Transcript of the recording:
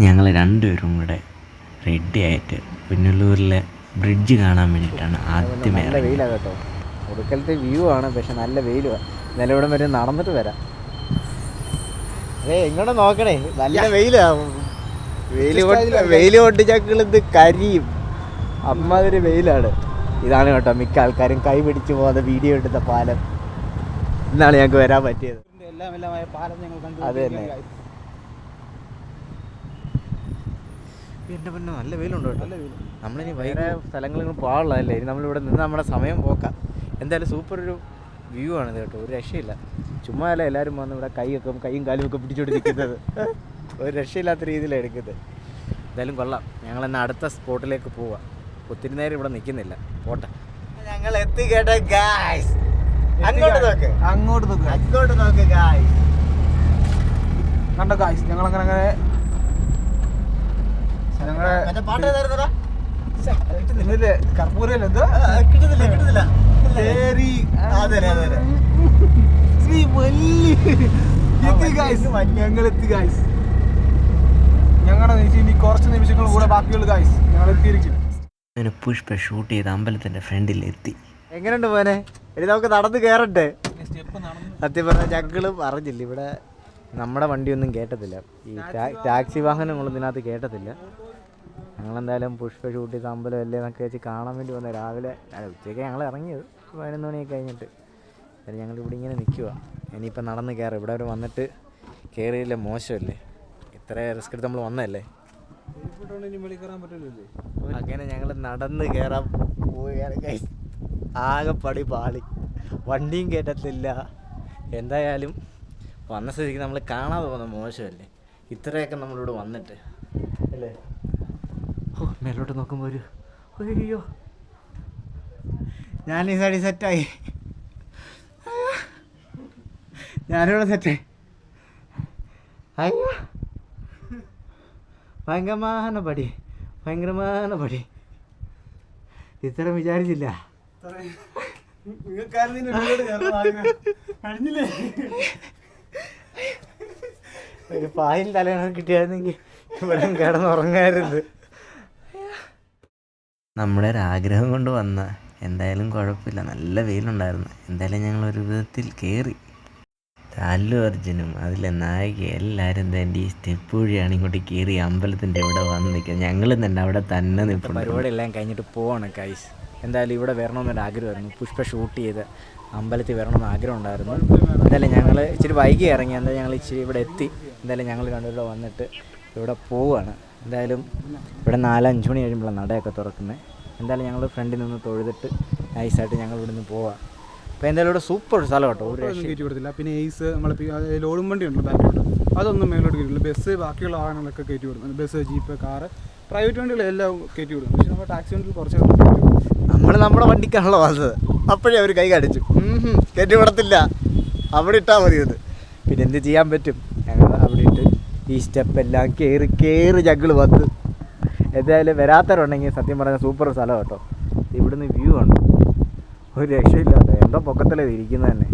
ഞങ്ങൾ രണ്ടുപേരും കൂടെ റെഡി ആയിട്ട് പുനലൂരിലെ ബ്രിഡ്ജ് കാണാൻ വേണ്ടിയിട്ടാണ് ആദ്യമേ. നല്ല വെയിലാണ് കേട്ടോ, ഒടുക്കലത്തെ വ്യൂ ആണ്, പക്ഷെ നല്ല വെയിലുമാണ്. ഇന്നലെ ഇവിടെ വരെ നടന്നിട്ട് വരാം. ഇങ്ങോട്ട് നോക്കണേ, നല്ല വെയിലാണ്. വെയിൽ കൊണ്ട് ഞങ്ങളിത് കരിയും, അമ്മാതിരി വെയിലാണ്. ഇതാണ് കേട്ടോ മിക്ക ആൾക്കാരും കൈ പിടിച്ച് പോകുന്ന വീഡിയോ എടുത്ത പാലം. ഇന്നാണ് ഞങ്ങൾക്ക് വരാൻ പറ്റിയത്. അത് തന്നെ. എൻ്റെ പിന്നെ നല്ല വെയിലുണ്ട് കേട്ടോ. നമ്മളിനി വേറെ സ്ഥലങ്ങളിൽ പോകാനുള്ളതല്ലേ, ഇനി നമ്മളിവിടെ നിന്ന് നമ്മുടെ സമയം പോക്കാം. എന്തായാലും സൂപ്പർ ഒരു വ്യൂ ആണിത് കേട്ടോ, ഒരു രക്ഷയില്ല. ചുമ്മാ അല്ല എല്ലാവരും വന്ന് ഇവിടെ കൈയും കാലും ഒക്കെ പിടിച്ചോണ്ട് നിൽക്കുന്നത്. ഒരു രക്ഷയില്ലാത്ത രീതിയിലാണ് എടുക്കുന്നത്. എന്തായാലും കൊള്ളാം. ഞങ്ങളെന്നാൽ അടുത്ത സ്പോട്ടിലേക്ക് പോവാം. ഒത്തിരി നേരം ഇവിടെ നിൽക്കുന്നില്ല, പോട്ടെ. ഞങ്ങൾ എത്തി കേട്ടോ ഗായ്സ്. അങ്ങോട്ട് നോക്ക്, അങ്ങോട്ട് നോക്ക്, അങ്ങോട്ട് നോക്ക് ഗായ്സ്. കണ്ടോ ഗായ്സ്, ഞങ്ങളങ്ങനെ ഞങ്ങളുടെ കുറച്ച് നിമിഷങ്ങൾ കൂടെ ബാക്കിയുള്ള ഗായ്സ് ഞങ്ങൾ എത്തിയിരിക്കും. അങ്ങനെ പുഷ്പ ഷൂട്ട് ചെയ്ത് അമ്പലത്തിൻ്റെ ഫ്രണ്ടിലെത്തി. എങ്ങനെയുണ്ട് മോനെ? ഇനി നമുക്ക് നടന്ന് കയറട്ടെ. സത്യം പറഞ്ഞാൽ ഞങ്ങളും അറിഞ്ഞില്ല, ഇവിടെ നമ്മുടെ വണ്ടിയൊന്നും കേട്ടത്തില്ല, ഈ ടാക്സി വാഹനങ്ങളൊന്നും ഇതിനകത്ത് കേട്ടത്തില്ല. ഞങ്ങളെന്തായാലും പുഷ്പ ഷൂട്ട് ചെയ്ത് അമ്പലം അല്ലേ എന്നൊക്കെ വെച്ച് കാണാൻ വേണ്ടി വന്നത്. രാവിലെ ഉച്ചയ്ക്ക് ഞങ്ങൾ ഇറങ്ങിയത് 11 മണിയൊക്കെ കഴിഞ്ഞിട്ട്. എന്നാലും ഞങ്ങളിവിടെ ഇങ്ങനെ നിൽക്കുക. ഇനിയിപ്പോൾ നടന്ന് കയറാം. ഇവിടെ വരെ വന്നിട്ട് കയറിയില്ല, മോശമല്ലേ? ഇത്ര റിസ്ക് എടുത്ത് നമ്മൾ വന്നതല്ലേ. അങ്ങനെ ഞങ്ങൾ നടന്ന് കയറാൻ പോവുകയാണ്. ആകെ പടി പാളി, വണ്ടിയും കയറ്റത്തില്ല. എന്തായാലും വന്ന സ്ഥിതിക്ക് നമ്മൾ കാണാതെ പോകുന്ന മോശമല്ലേ? ഇത്രയൊക്കെ നമ്മളിവിടെ വന്നിട്ട് അല്ലേ. ഓ, മേലോട്ട് നോക്കുമ്പോൾ ഒരു അയ്യോ, ഞാൻ ഈ സൈഡിൽ സെറ്റായി, ഞാനിവിടെ സെറ്റായി. അയ്യോ, ഭയങ്കരமான പടി, ഭയങ്കരமான പടി. ഇത്ര വിചാരിച്ചില്ല. ഒരു പായിൽ തലയാണ് കിട്ടിയായിരുന്നെങ്കിൽ ഇവിടെ കിടന്നുറങ്ങാറുണ്ട്. നമ്മുടെ ഒരാഗ്രഹം കൊണ്ട് വന്ന, എന്തായാലും കുഴപ്പമില്ല, നല്ല വെയിലുണ്ടായിരുന്നു. എന്തായാലും ഞങ്ങളൊരു വിധത്തിൽ കയറി. അല്ലു അർജുനും അതിലെ നായിക എല്ലാവരും തന്നെ ഈ സ്റ്റെപ്പ് വഴിയാണ് ഇങ്ങോട്ട് കയറി അമ്പലത്തിൻ്റെ ഇവിടെ വന്ന് നിൽക്കുക. ഞങ്ങളും തന്നെ അവിടെ തന്നെ നിൽപ്പുണ്ട്. പരിപാടി എല്ലാം കഴിഞ്ഞിട്ട് പോവാണ് ഗൈസ്. എന്തായാലും ഇവിടെ വരണമെന്നൊരു ആഗ്രഹമായിരുന്നു. പുഷ്പ ഷൂട്ട് ചെയ്ത് അമ്പലത്തിൽ വരണമെന്ന് ആഗ്രഹം ഉണ്ടായിരുന്നു. എന്തായാലും ഞങ്ങൾ ഇച്ചിരി വൈകി ഇറങ്ങി. എന്തായാലും ഞങ്ങൾ ഇച്ചിരി ഇവിടെ എത്തി. എന്തായാലും ഞങ്ങൾ രണ്ടുപേരും വന്നിട്ട് ഇവിടെ പോവുകയാണ്. എന്തായാലും ഇവിടെ 4-5 മണി കഴിയുമ്പോഴാണ് നടയൊക്കെ തുറക്കുന്നത്. എന്തായാലും ഞങ്ങൾ ഫ്രണ്ടിൽ നിന്ന് തൊഴുതിട്ട് നൈസായിട്ട് ഞങ്ങൾ ഇവിടെ നിന്ന് പോവാം. അപ്പോൾ എന്തായാലും ഇവിടെ സൂപ്പർ സ്ഥലം കേട്ടോ, ഒരു കയറ്റി കൊടുത്തില്ല. പിന്നെ എയ്സ് നമ്മൾ ലോഡും വണ്ടി ഉണ്ടല്ലോ ബാക്കിലോട്ട്, അതൊന്നും മേലോട്ട് കയറ്റില്ല. ബസ് ബാക്കിയുള്ള വാഹനങ്ങളൊക്കെ കയറ്റി കൊടുക്കും. ബസ്, ജീപ്പ്, കാറ്, പ്രൈവറ്റ് വണ്ടികളെല്ലാം കയറ്റി കൊടുക്കും. പക്ഷേ നമ്മുടെ ടാക്സി വണ്ടിയിൽ കുറച്ച് നമ്മൾ നമ്മുടെ വണ്ടിക്കാണല്ലോ വന്നത്. അപ്പോഴേ അവർ കൈ കടിച്ചു, കയറ്റി വിടത്തില്ല, അവിടെ ഇട്ടാൽ മതി അത്. പിന്നെ എന്ത് ചെയ്യാൻ പറ്റും? ഞങ്ങൾ അവിടെ ഇട്ട് ഈ സ്റ്റെപ്പെല്ലാം കയറി ഞങ്ങൾ വന്ന്. എന്തായാലും വരാത്തവരുണ്ടെങ്കിൽ സത്യം പറഞ്ഞാൽ സൂപ്പർ സ്ഥലം കേട്ടോ. ഇവിടുന്ന് വ്യൂ ആണ്, ഒരു രക്ഷയില്ലാത്ത. എന്തോ പൊക്കത്തല്ലേ ഇരിക്കുന്നത് തന്നെ.